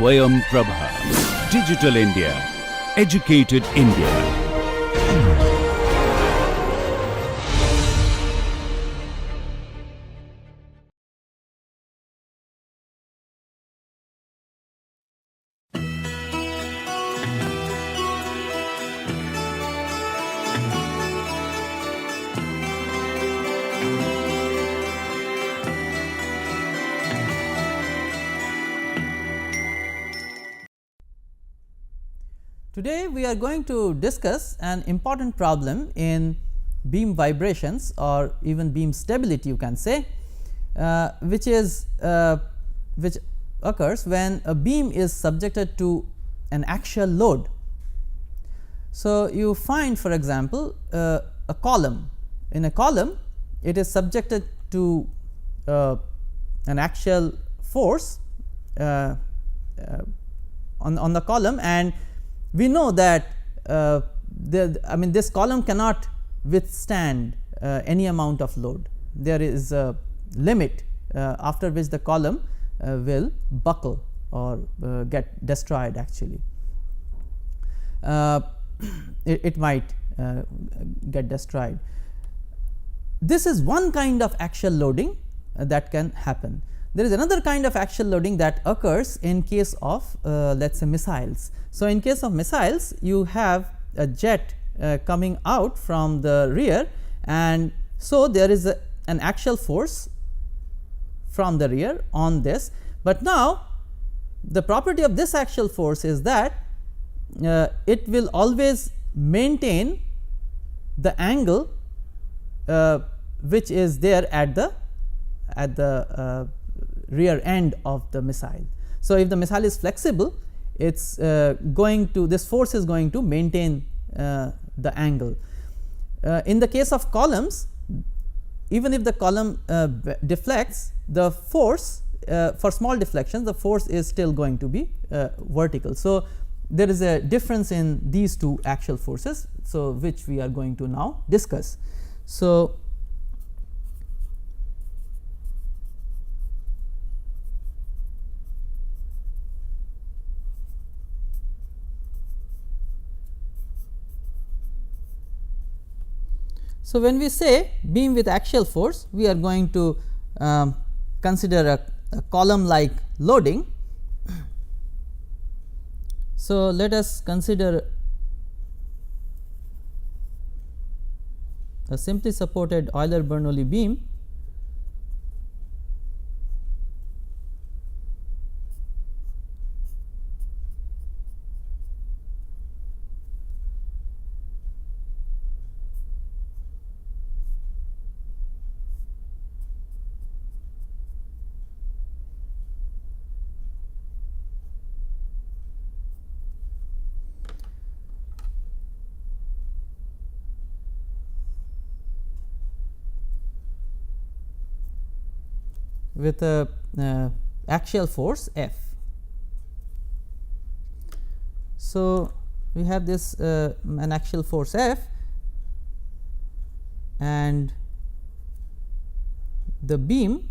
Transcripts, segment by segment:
Swayam Prabha. Digital India. Educated India. Today we are going to discuss an important problem in beam vibrations or even beam stability, you can say, which occurs when a beam is subjected to an axial load. So, you find, for example, a column. In a column, it is subjected to an axial force on the column, and we know that this column cannot withstand any amount of load. There is a limit after which the column will buckle or get destroyed. Actually, it might get destroyed. This is one kind of axial loading that can happen. There is another kind of axial loading that occurs in case of let us say missiles. So, in case of missiles, you have a jet coming out from the rear, and so there is an axial force from the rear on this, but now the property of this axial force is that it will always maintain the angle which is there at the rear end of the missile. So, if the missile is flexible, it's this force is going to maintain the angle. In the case of columns, even if the column deflects, the force for small deflections, the force is still going to be vertical. So, there is a difference in these two axial forces, so which we are going to now discuss. So, when we say beam with axial force, we are going to consider a column like loading. So, let us consider a simply supported Euler-Bernoulli beam with a axial force F. So, we have this an axial force F, and the beam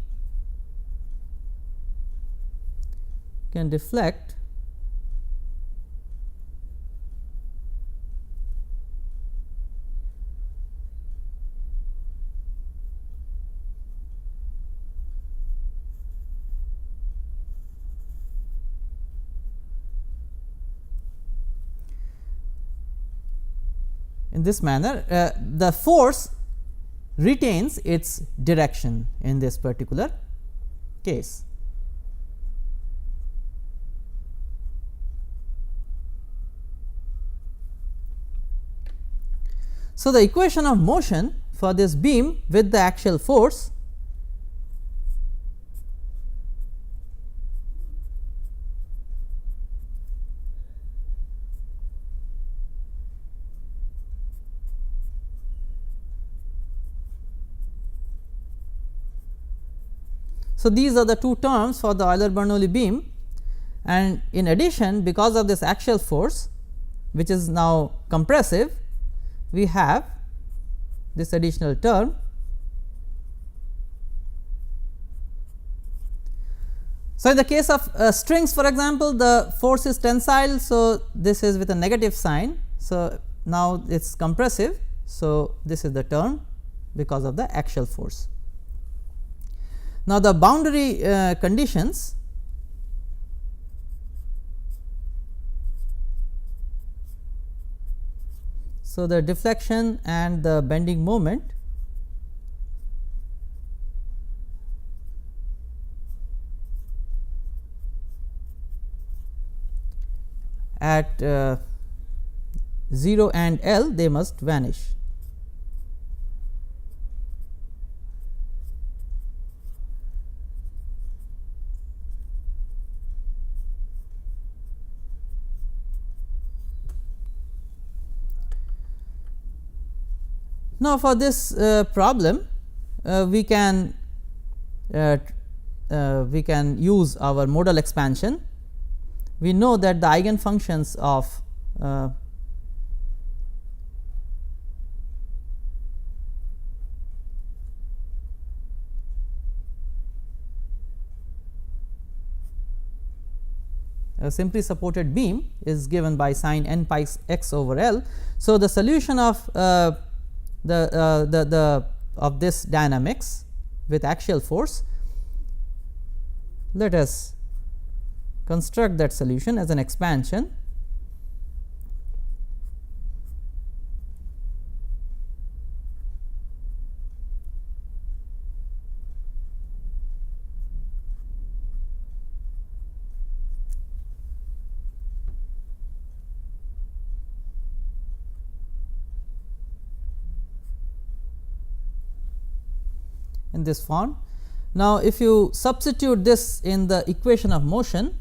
can deflect in this manner. The force retains its direction in this particular case. So, the equation of motion for this beam with the axial force So, these are the two terms for the Euler-Bernoulli beam, and in addition, because of this axial force which is now compressive, we have this additional term. So, in the case of strings, for example, the force is tensile. So, this is with a negative sign. So, now it is compressive. So, this is the term because of the axial force. Now, the boundary conditions, so the deflection and the bending moment at 0 and L, they must vanish. Now, for this problem, we can use our modal expansion. We know that the eigenfunctions of a simply supported beam is given by sin n pi x over L. So, the solution of of this dynamics with axial force, let us construct that solution as an expansion. In this form. Now, if you substitute this in the equation of motion,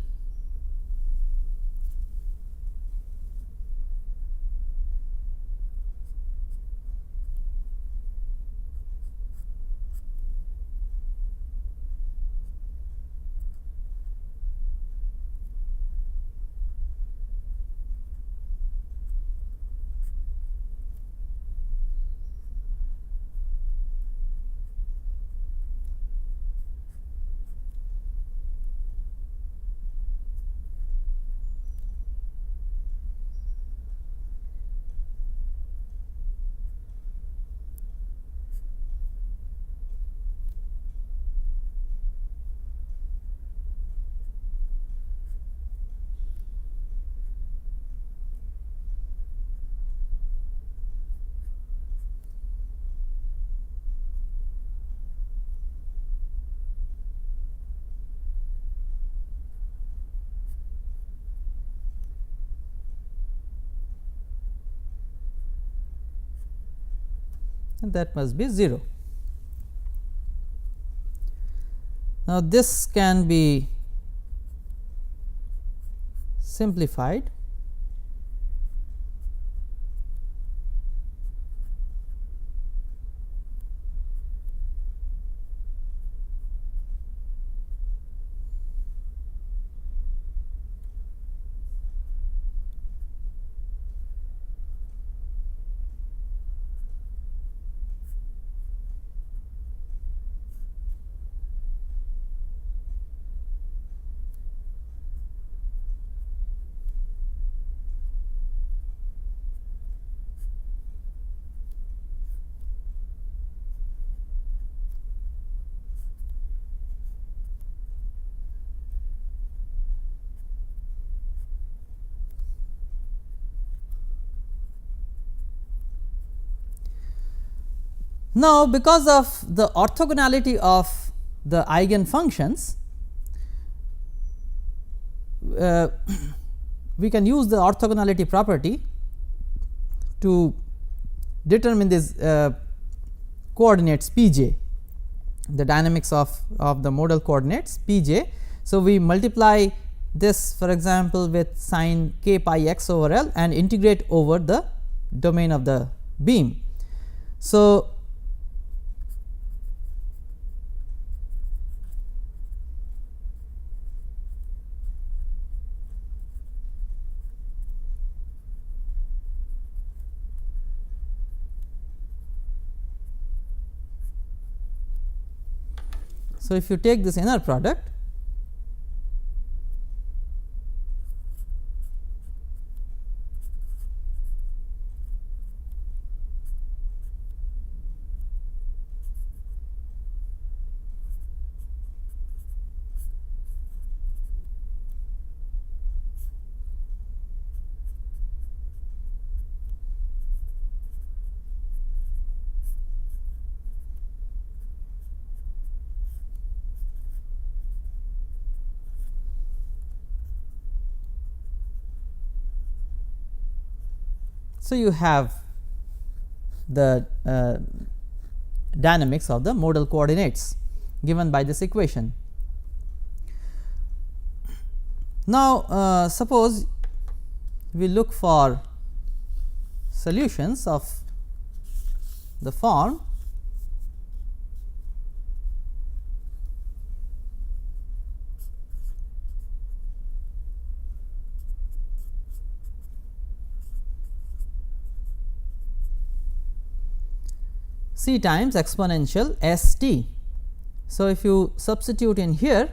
and that must be 0. Now, this can be simplified. Now, because of the orthogonality of the eigenfunctions, we can use the orthogonality property to determine these coordinates p j, the dynamics of the modal coordinates p j. So, we multiply this, for example, with sin k pi x over L and integrate over the domain of the beam. So, if you take this inner product, So, you have the dynamics of the modal coordinates given by this equation. Now, suppose we look for solutions of the form c times exponential s t. So, if you substitute in here,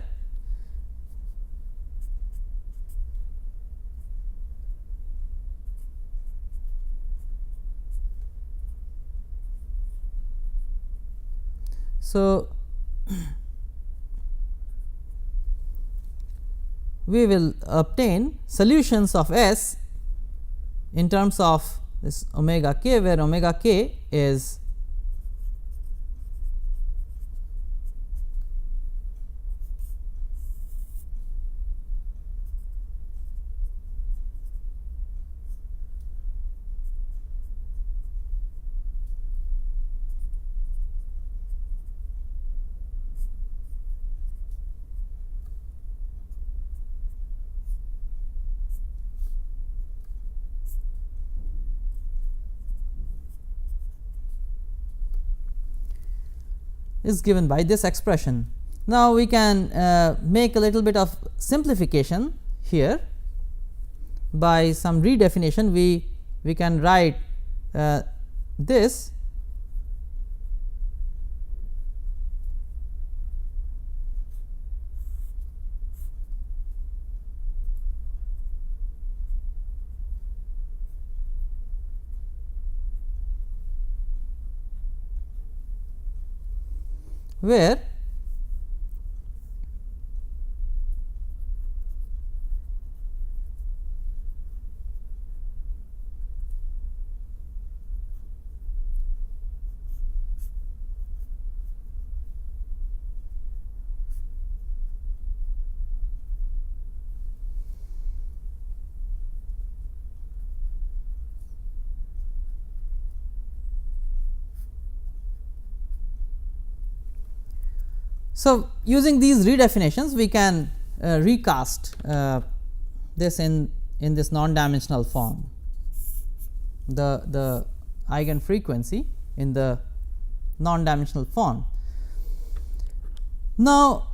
so we will obtain solutions of S in terms of this omega k, where omega k is given by this expression. Now, we can make a little bit of simplification here by some redefinition. We can write this where so, using these redefinitions, we can recast this in this non-dimensional form, the eigenfrequency in the non-dimensional form. Now,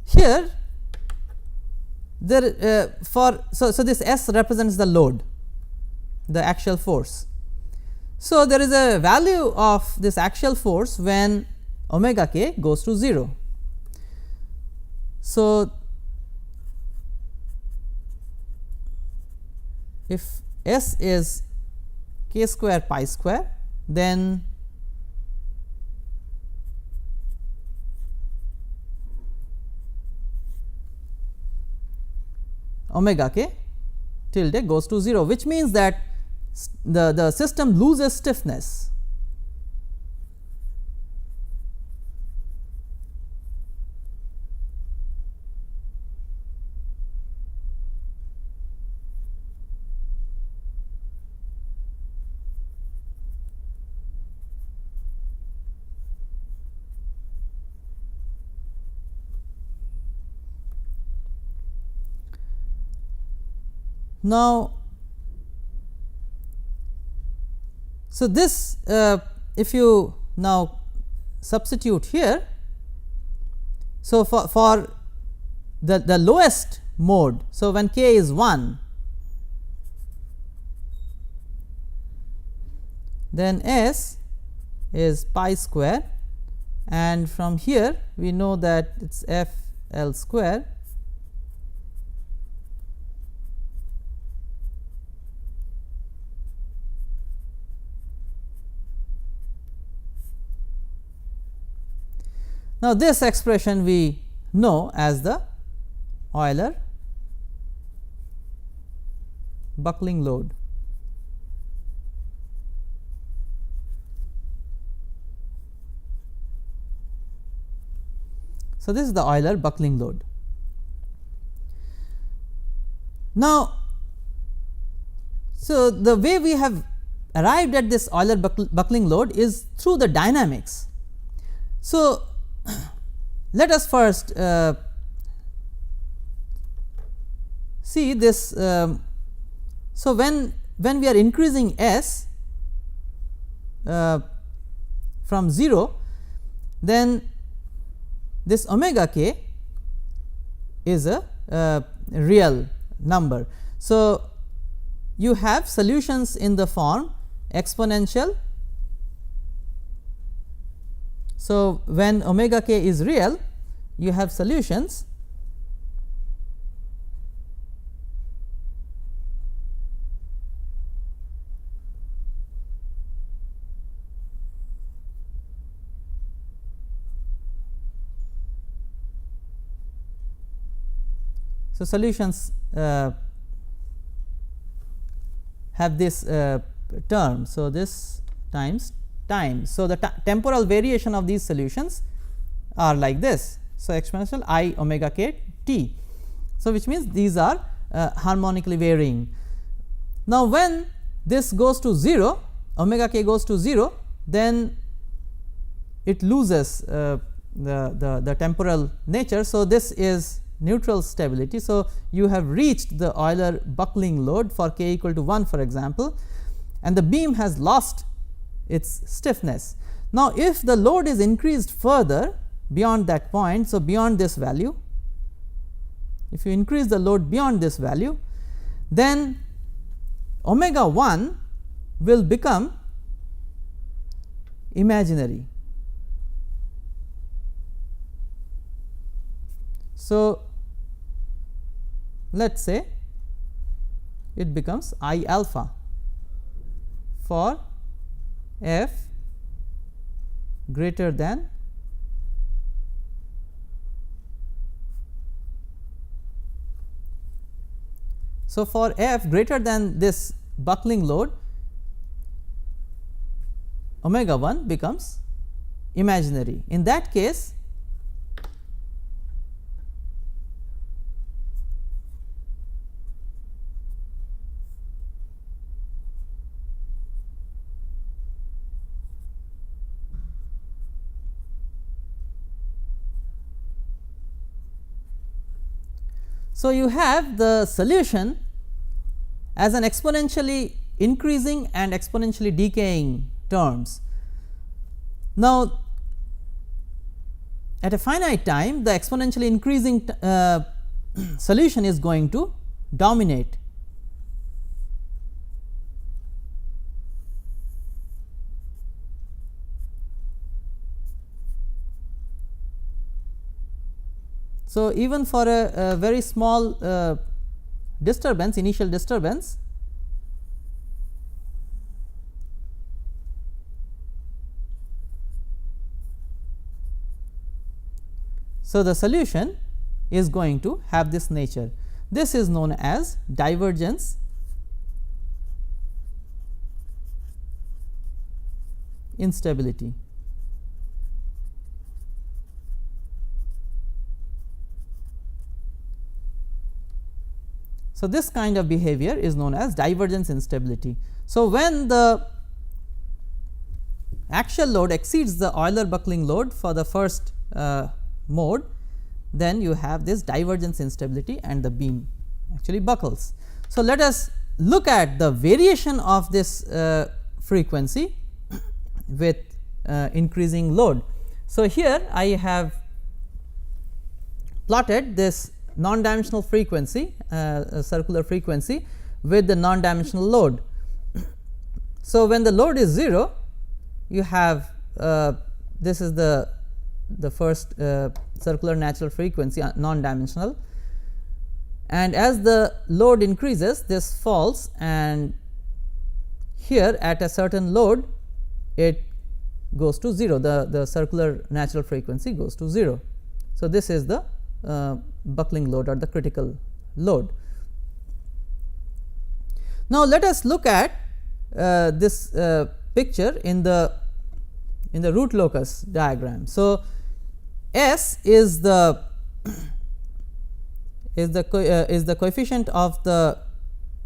here there so this S represents the load, the axial force. So, there is a value of this axial force when omega k goes to 0. So, if S is k square pi square, then omega k tilde goes to 0, which means that the system loses stiffness. Now, so this if you now substitute here, so for the lowest mode, so when k is 1, then S is pi square, and from here we know that it is f L square Now, this expression we know as the Euler buckling load. So, this is the Euler buckling load. Now, So, the way we have arrived at this Euler buckling load is through the dynamics. So, let us first see this. So, when we are increasing S from 0, then this omega k is a real number. So, you have solutions in the form exponential. So, when omega k is real, you have solutions So, solutions have this term. So, this times time. So, the temporal variation of these solutions are like this. So, exponential I omega k t. So, which means these are harmonically varying. Now, when this goes to 0, omega k goes to 0, then it loses the temporal nature. So, this is neutral stability. So, you have reached the Euler buckling load for k equal to 1, for example, and the beam has lost its stiffness. Now, if the load is increased further beyond that point, so beyond this value, if you increase the load beyond this value, then omega 1 will become imaginary. So, let us say it becomes I alpha for f greater than So, for f greater than this buckling load, omega 1 becomes imaginary. In that case, so you have the solution as an exponentially increasing and exponentially decaying terms. Now, at a finite time, the exponentially increasing solution is going to dominate. So, even for a very small disturbance, initial disturbance, so the solution is going to have this nature. This is known as divergence instability. So, this kind of behavior is known as divergence instability. So, when the axial load exceeds the Euler buckling load for the first mode, then you have this divergence instability and the beam actually buckles. So, let us look at the variation of this frequency with increasing load. So, here I have plotted this non-dimensional frequency, circular frequency with the non-dimensional load. So, when the load is 0, you have this is the first circular natural frequency, non-dimensional, and as the load increases, this falls, and here at a certain load it goes to 0, the circular natural frequency goes to 0. So, this is the buckling load or the critical load. Now, let us look at this picture in the root locus diagram. So, S is the coefficient of the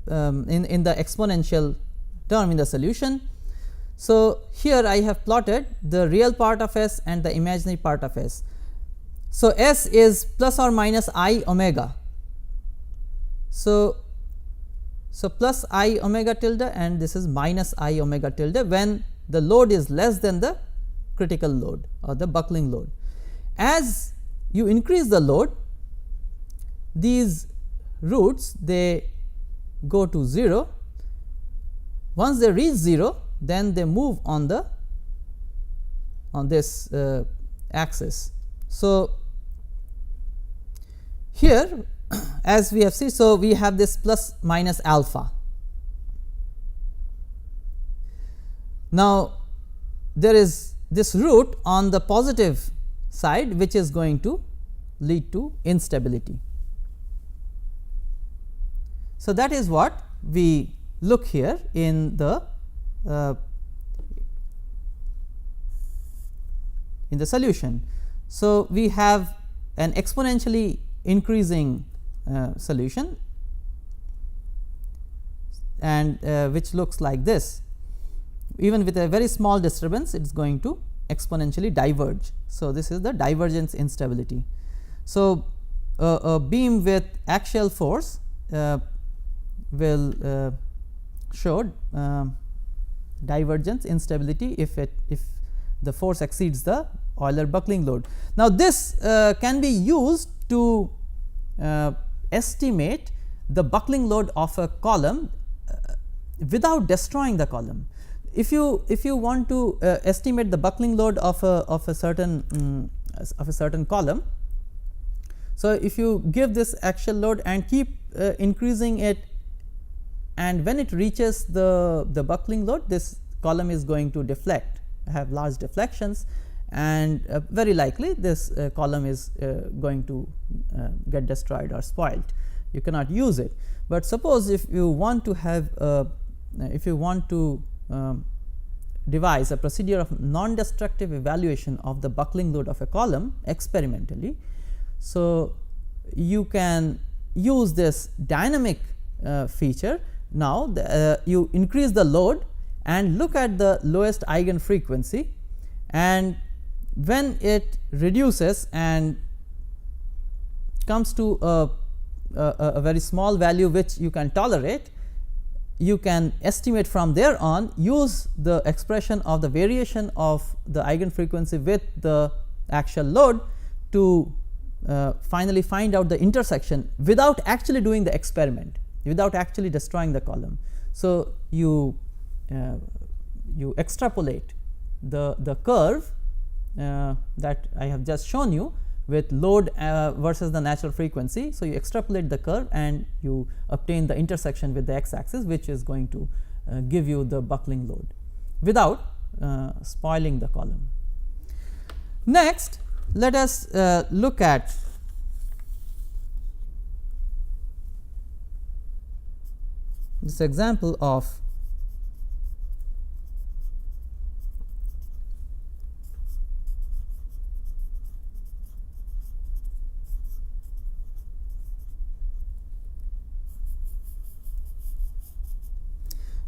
in the exponential term in the solution. So, here I have plotted the real part of S and the imaginary part of S. So, S is plus or minus I omega. So, plus I omega tilde and this is minus I omega tilde when the load is less than the critical load or the buckling load. As you increase the load, these roots they go to 0. Once they reach 0, then they move on this axis. So, here as we have seen, so we have this plus minus alpha. Now, there is this root on the positive side which is going to lead to instability. So, that is what we look here in the solution. So, we have an exponentially increasing solution and which looks like this. Even with a very small disturbance, it is going to exponentially diverge. So, this is the divergence instability. So, a beam with axial force will show divergence instability if the force exceeds the Euler buckling load. Now, this can be used to estimate the buckling load of a column without destroying the column. If you want to estimate the buckling load of a certain column, so if you give this axial load and keep increasing it, and when it reaches the buckling load, this column is going to deflect, have large deflections, and very likely this column is going to get destroyed or spoiled. You cannot use it. But suppose if you want to have devise a procedure of non-destructive evaluation of the buckling load of a column experimentally. So, you can use this dynamic feature. Now, you increase the load and look at the lowest eigen frequency, and when it reduces and comes to a very small value which you can tolerate, you can estimate from there on, use the expression of the variation of the eigen frequency with the axial load to finally find out the intersection without actually doing the experiment, without actually destroying the column. So, you extrapolate the curve that I have just shown you with load versus the natural frequency. So, you extrapolate the curve and you obtain the intersection with the x axis, which is going to give you the buckling load without spoiling the column. Next, let us look at this example of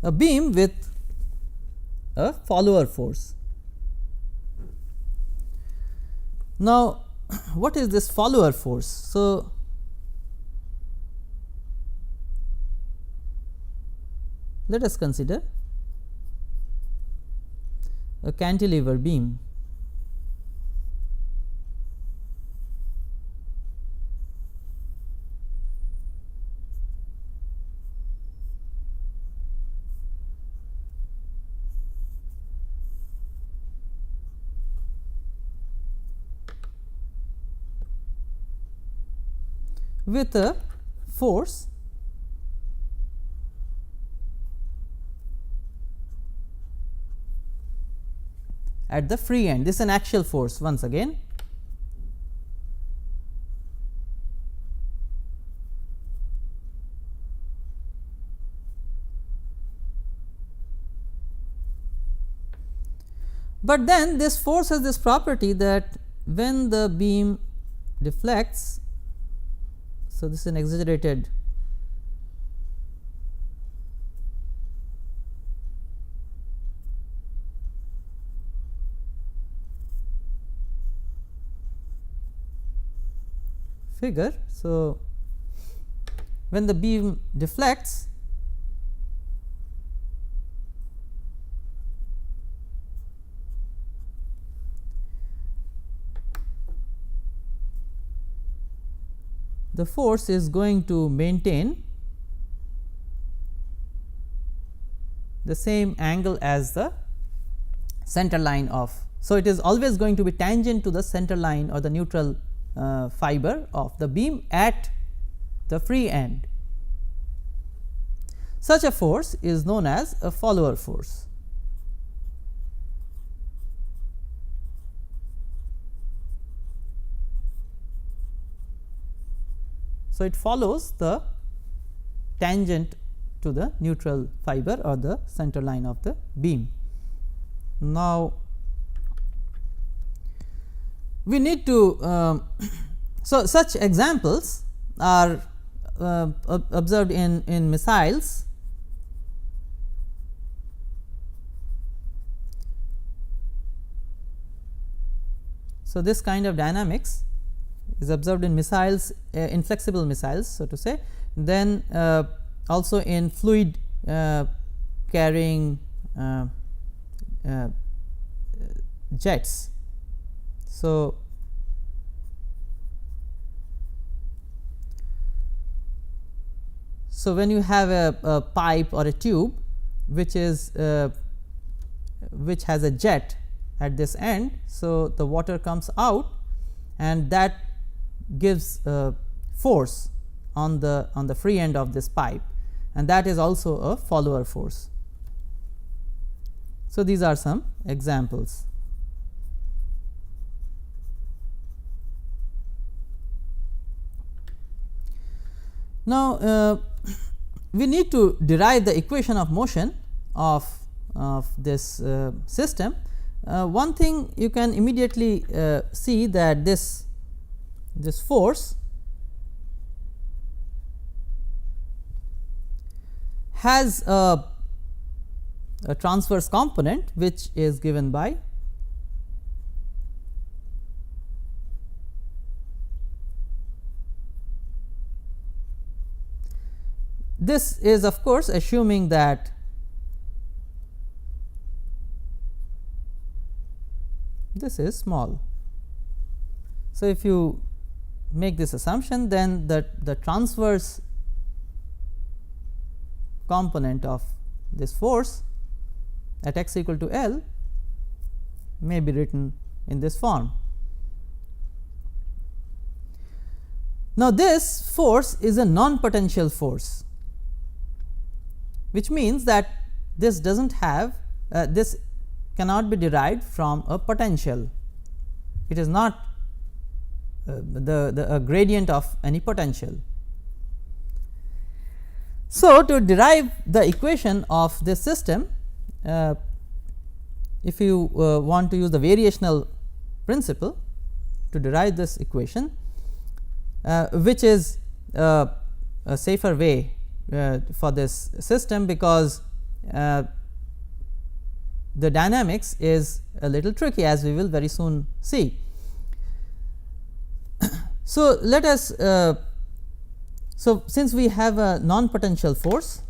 a beam with a follower force. Now, what is this follower force? So, let us consider a cantilever beam. With a force at the free end. This is an axial force once again. But then this force has this property that when the beam deflects, so this is an exaggerated figure. So, when the beam deflects, the force is going to maintain the same angle as the center line of. So, it is always going to be tangent to the center line or the neutral fiber of the beam at the free end. Such a force is known as a follower force. So, it follows the tangent to the neutral fiber or the center line of the beam. Now, we need to so such examples are observed in missiles. So, this kind of dynamics is observed in missiles, inflexible missiles, so to say, then also in fluid carrying jets. So, when you have a pipe or a tube which is which has a jet at this end. So, the water comes out and that gives force on the free end of this pipe, and that is also a follower force. So, these are some examples. Now, we need to derive the equation of motion of this system. One thing you can immediately see that this force has a transverse component which is given by this is of course assuming that this is small. So, if you make this assumption, then the transverse component of this force at x equal to L may be written in this form. Now, this force is a non-potential force, which means that this does not have this cannot be derived from a potential. It is not a gradient of any potential. So, to derive the equation of this system, if you want to use the variational principle to derive this equation, which is a safer way for this system, because the dynamics is a little tricky, as we will very soon see. So, let us so since we have a non potential force,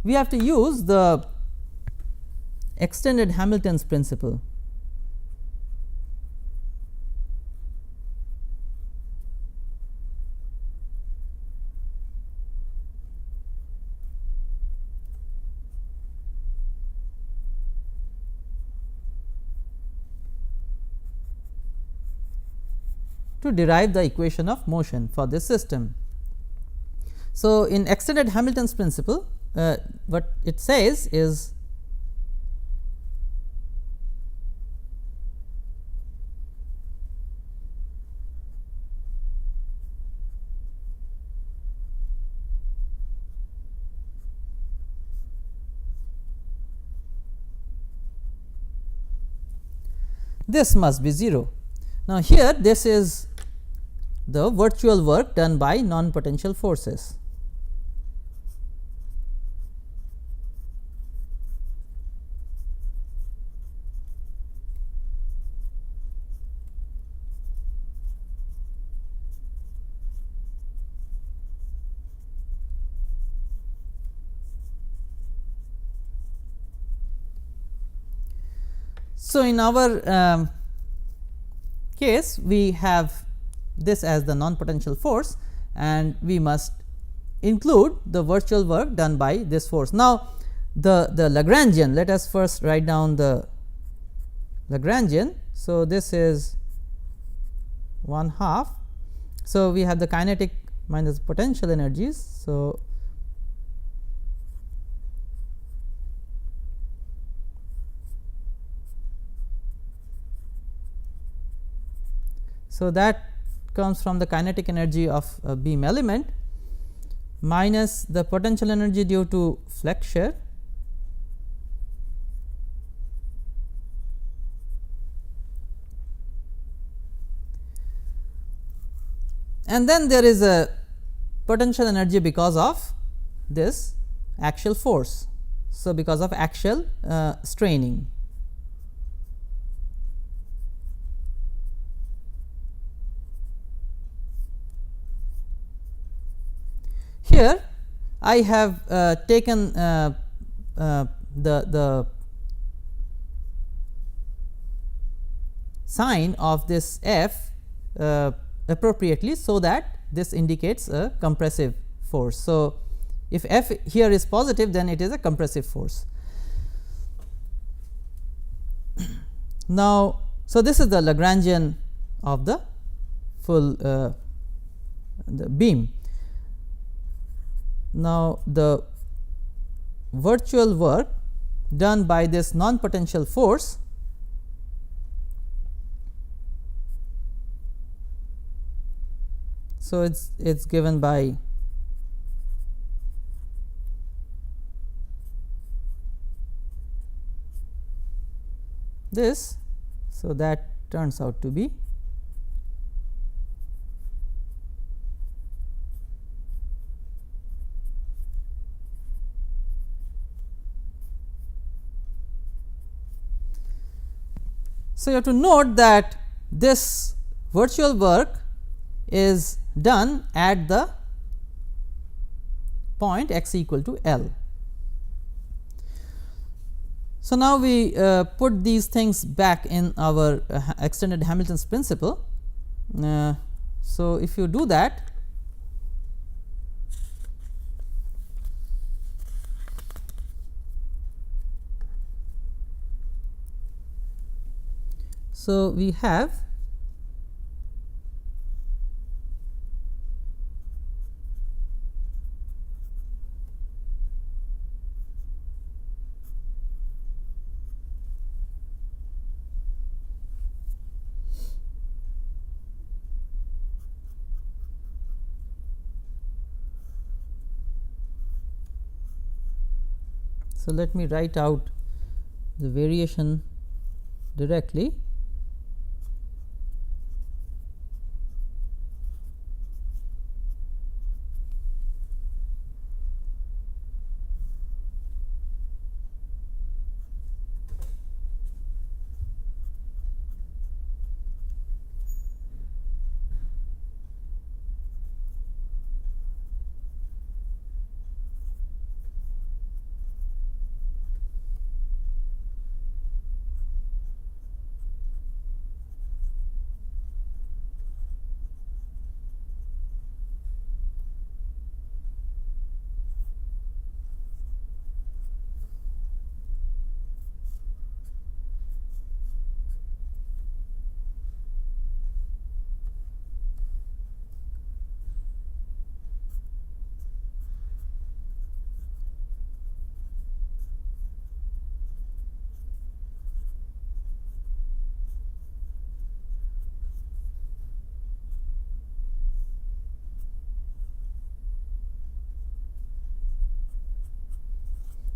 we have to use the extended Hamilton's principle. To derive the equation of motion for this system. So, in extended Hamilton's principle, what it says is this must be 0. Now, here this is the virtual work done by non potential forces. So, in our case we have this as the non potential force, and we must include the virtual work done by this force. Now, the Lagrangian, let us first write down the Lagrangian. So, this is 1/2. So, we have the kinetic minus potential energies. So, that comes from the kinetic energy of a beam element minus the potential energy due to flexure and then there is a potential energy because of this axial force. So, because of axial straining. Here I have taken the sign of this F appropriately, so that this indicates a compressive force. So, if F here is positive, then it is a compressive force. Now, so this is the Lagrangian of the full the beam. Now, the virtual work done by this non potential force so it's given by this. So, that turns out to be So, you have to note that this virtual work is done at the point x equal to L. So, now we put these things back in our extended Hamilton's principle. So, if you do that, so we have so let me write out the variation directly.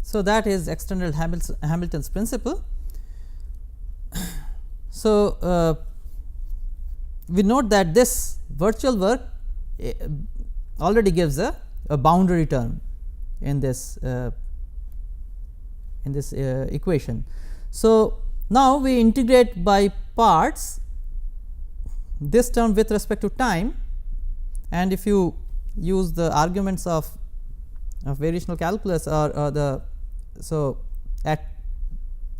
So, that is extended Hamilton's principle. So, we note that this virtual work already gives a boundary term in this equation. So, now we integrate by parts this term with respect to time, and if you use the arguments of variational calculus or the so at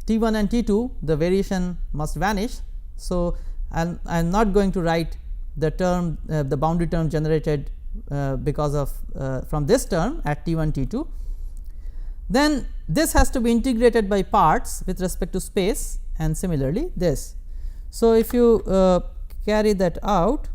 T1 and T2 the variation must vanish. So, I am not going to write the term the boundary term generated because of from this term at T1 T2. Then this has to be integrated by parts with respect to space, and similarly this. So, if you carry that out,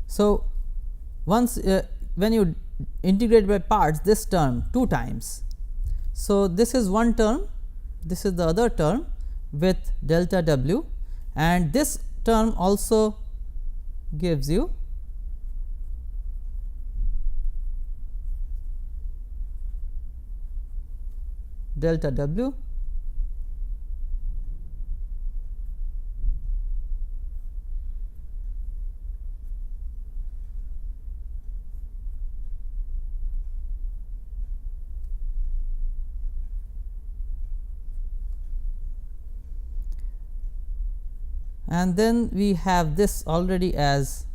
so once when you integrate by parts this term 2 times. So, this is one term, this is the other term with delta w, and this term also gives you delta w, and then we have this already as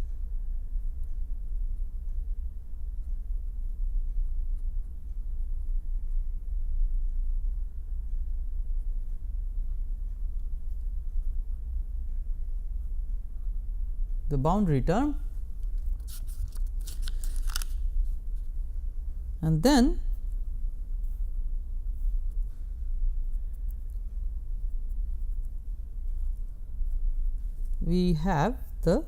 the boundary term, and then we have the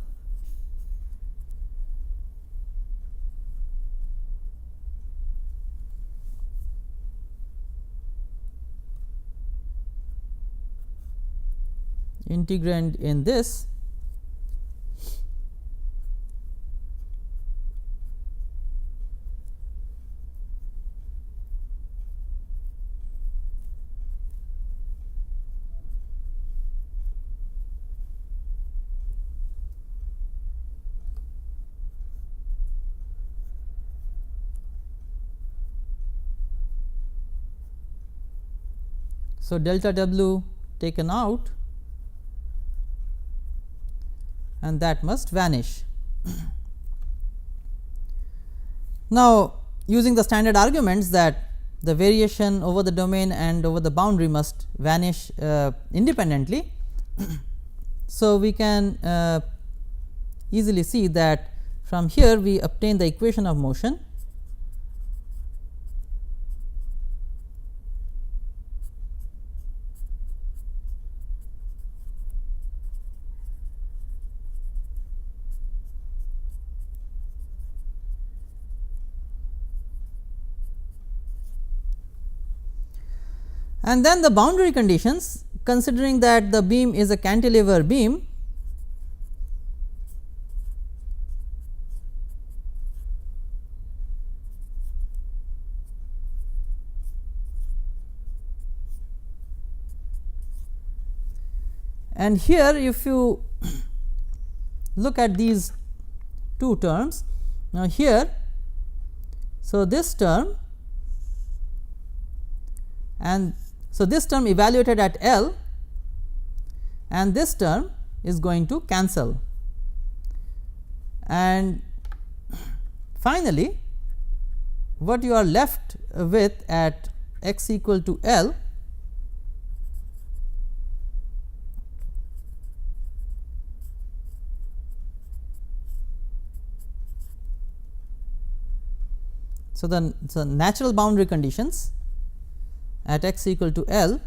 integrand in this So, delta w taken out, and that must vanish. Now, using the standard arguments that the variation over the domain and over the boundary must vanish independently. So, we can easily see that from here we obtain the equation of motion and then the boundary conditions, considering that the beam is a cantilever beam, and here if you look at these two terms, now here, so this term and so this term evaluated at L and this term is going to cancel, and finally, what you are left with at x equal to L so the natural boundary conditions at x equal to L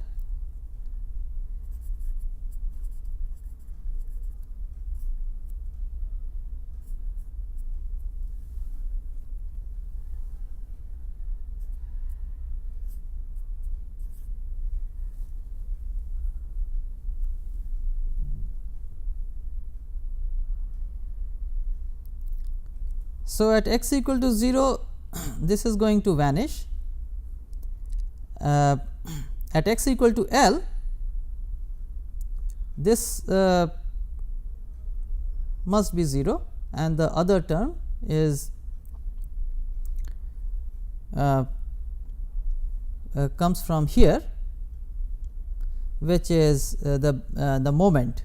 So, at x equal to 0 this is going to vanish, at x equal to L this must be 0 and the other term is comes from here, which is the moment,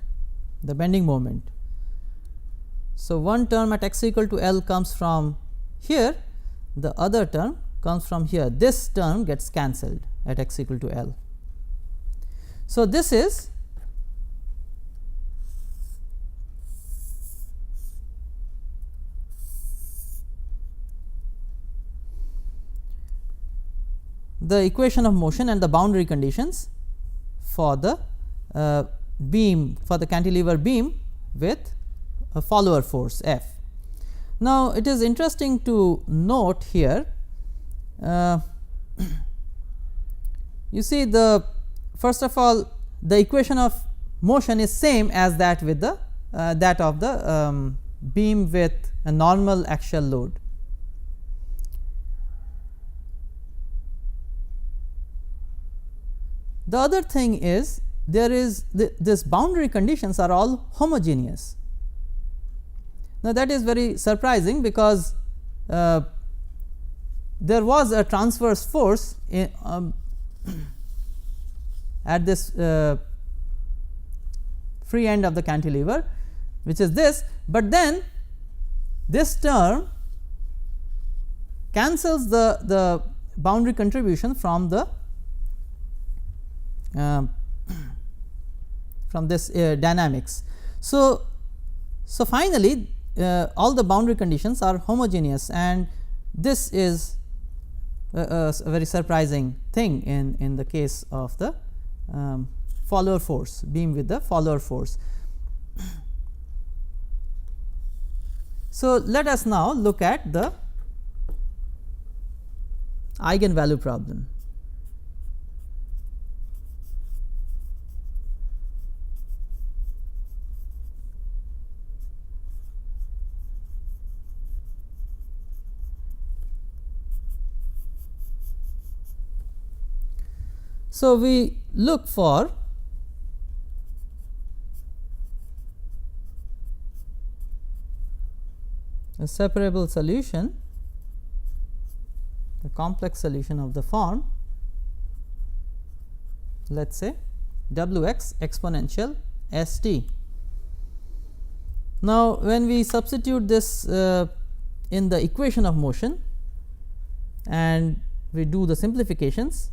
the bending moment. So, one term at x equal to L comes from here, the other term comes from here. This term gets cancelled at x equal to L. So, this is the equation of motion and the boundary conditions for the beam, for the cantilever beam with a follower force F. Now, it is interesting to note here, you see the first of all the equation of motion is same as that with the that of the beam with a normal axial load. The other thing is there is this boundary conditions are all homogeneous. Now, that is very surprising because there was a transverse force in, at this free end of the cantilever, which is this, but then this term cancels the boundary contribution from the from this dynamics. So, finally, all the boundary conditions are homogeneous, and this is a very surprising thing in the case of the follower force, beam with the follower force. So, let us now look at the eigenvalue problem. So, we look for a separable solution, the complex solution of the form, let us say W x exponential s t. Now, when we substitute this in the equation of motion and we do the simplifications,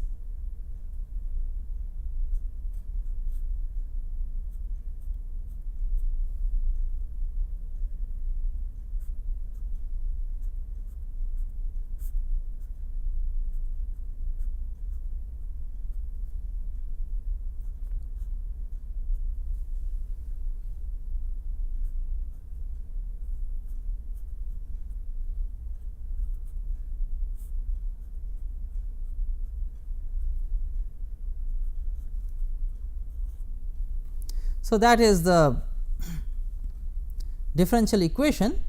so that is the differential equation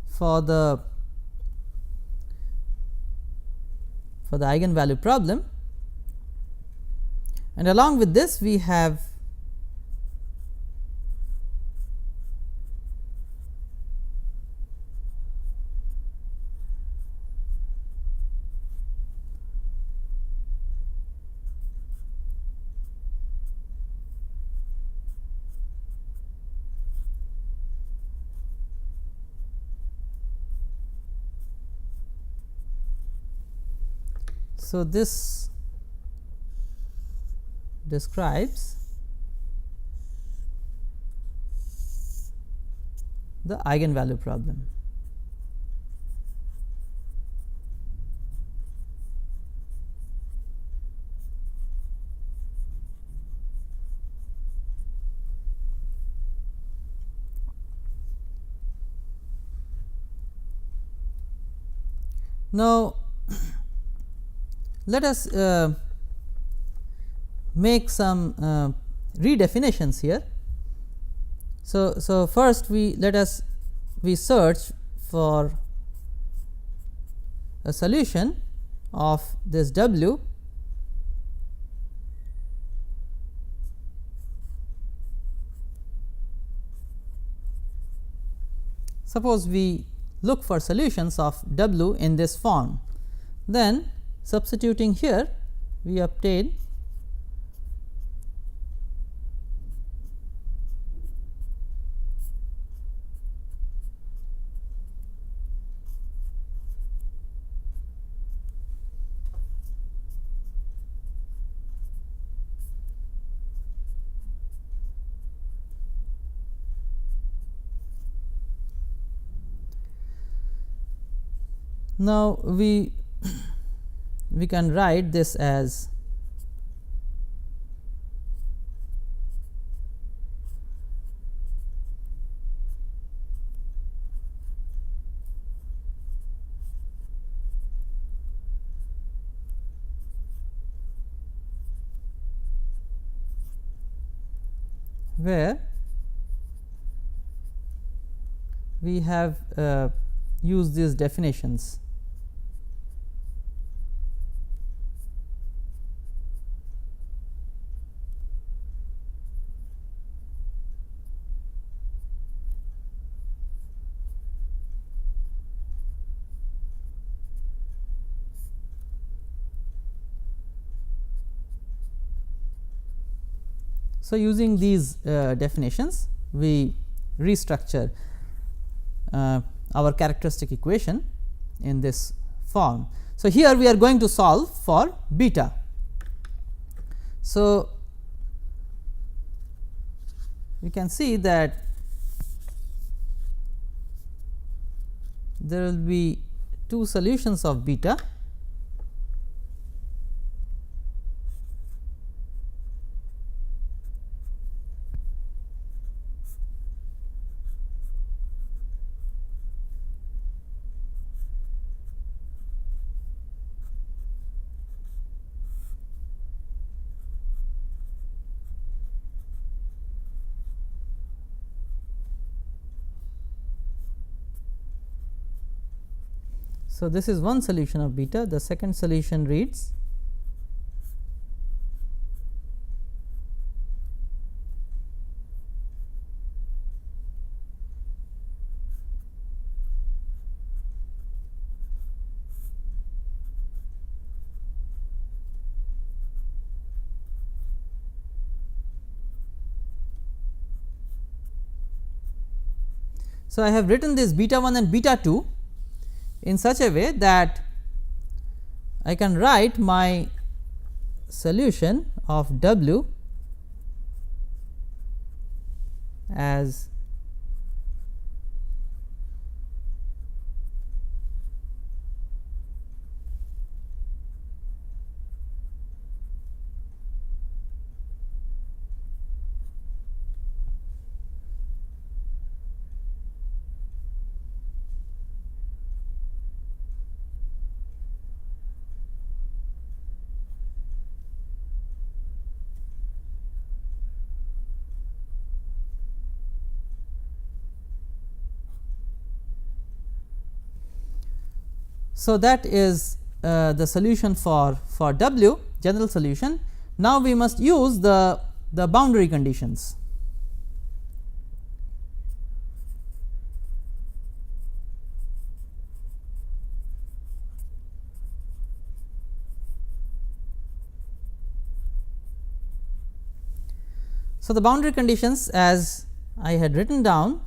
for the eigenvalue problem, and along with this we have so this describes the eigenvalue problem. Now, let us make some redefinitions here. So, first we search for a solution of this W suppose we look for solutions of W in this form, then substituting here we obtain now we can write this as where we have used these definitions. So, using these definitions we restructure our characteristic equation in this form. So, here we are going to solve for beta. So, we can see that there will be two solutions of beta. So, this is one solution of beta. The second solution reads So, I have written this beta 1 and beta 2 in such a way that I can write my solution of W as so that is the solution for W, general solution. Now, we must use the boundary conditions. So, the boundary conditions as I had written down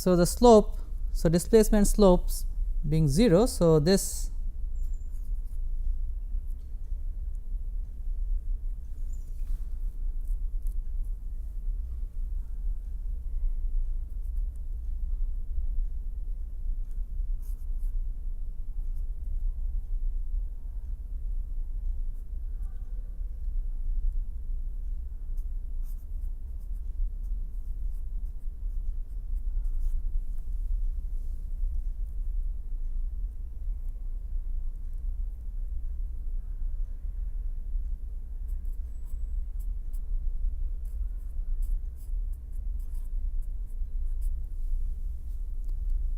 so the slope, so displacement slopes being 0. So, this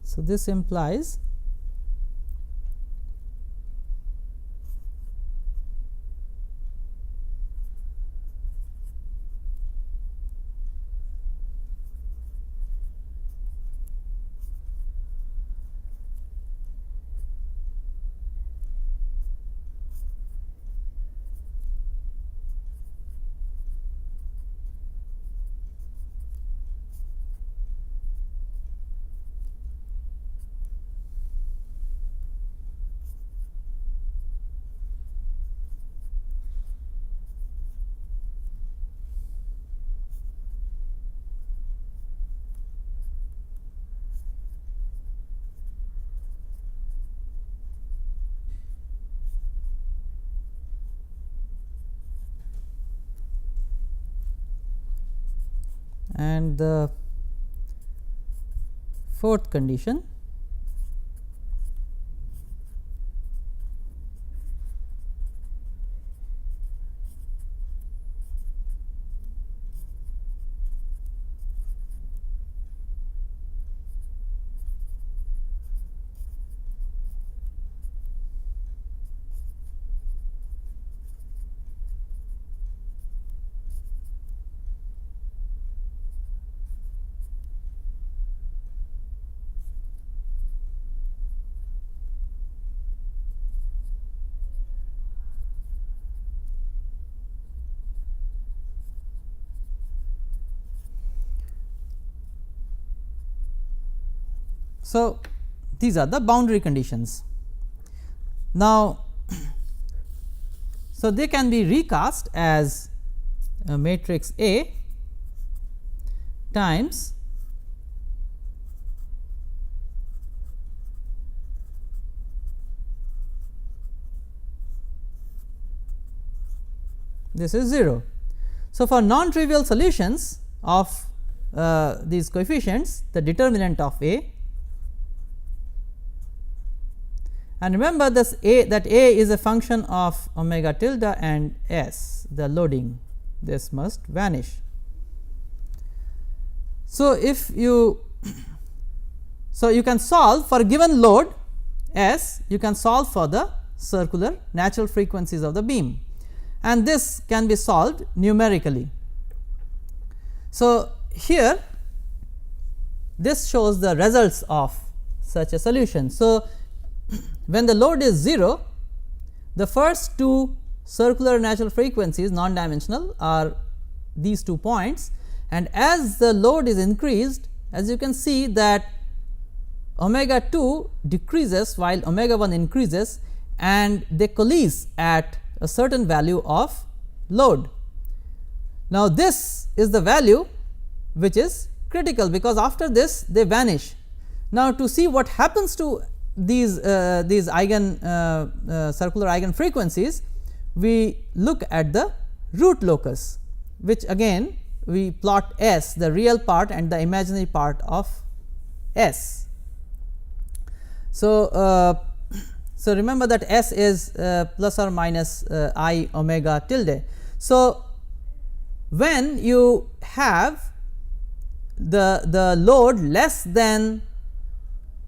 So, this implies and the fourth condition So, these are the boundary conditions. Now, so they can be recast as a matrix A times this is 0. So, for non trivial solutions of these coefficients, the determinant of A, and remember this A, that A is a function of omega tilde and S, the loading, this must vanish. So, if you you can solve for a given load S, you can solve for the circular natural frequencies of the beam, and this can be solved numerically. So, here this shows the results of such a solution. So, when the load is 0, the first two circular natural frequencies non dimensional are these 2 points, and as the load is increased, as you can see that omega 2 decreases while omega 1 increases, and they coalesce at a certain value of load. Now, this is the value which is critical, because after this they vanish. Now, to see what happens to these eigen circular eigen frequencies, we look at the root locus, which again we plot S, the real part and the imaginary part of S. So, so remember that S is plus or minus I omega tilde. So, when you have the load less than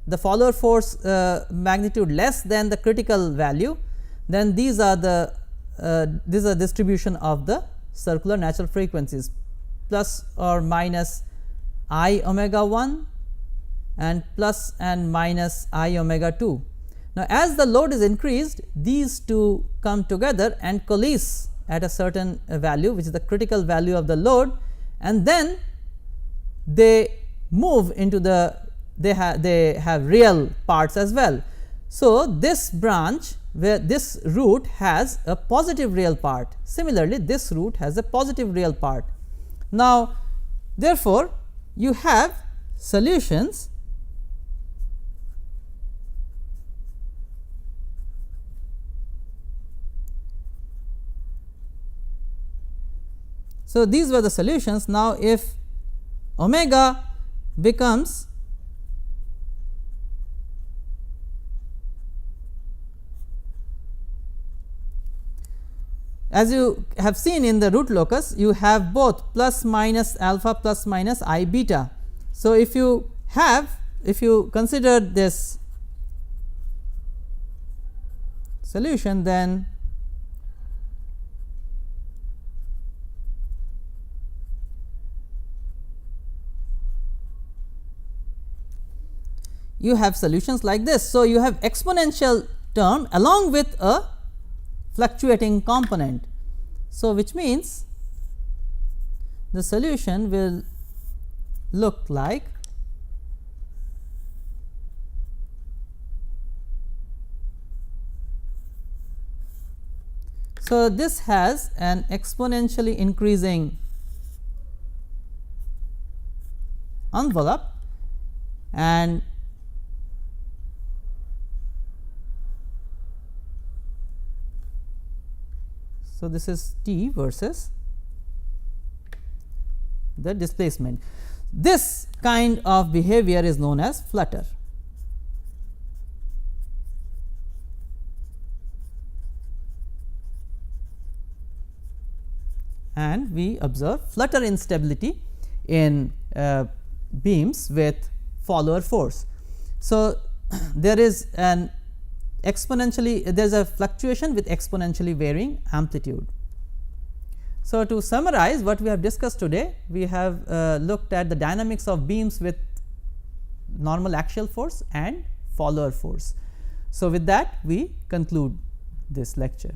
the follower force magnitude less than the critical value, then these are the this is a distribution of the circular natural frequencies, plus or minus I omega 1 and plus and minus I omega 2. Now, as the load is increased, these two come together and coalesce at a certain value, which is the critical value of the load, and then they move into the they have real parts as well. So, this branch where this root has a positive real part, similarly this root has a positive real part. Now, therefore, you have solutions so these were the solutions. Now, if omega becomes as you have seen in the root locus, you have both plus minus alpha plus minus I beta. So, if you have if you consider this solution, then you have solutions like this. So, you have exponential term along with a fluctuating component. So, which means the solution will look like so this has an exponentially increasing envelope, and so this is T versus the displacement. This kind of behavior is known as flutter. And we observe flutter instability in beams with follower force. So, there is an exponentially, there is a fluctuation with exponentially varying amplitude. So, to summarize what we have discussed today, we have looked at the dynamics of beams with normal axial force and follower force. So, with that we conclude this lecture.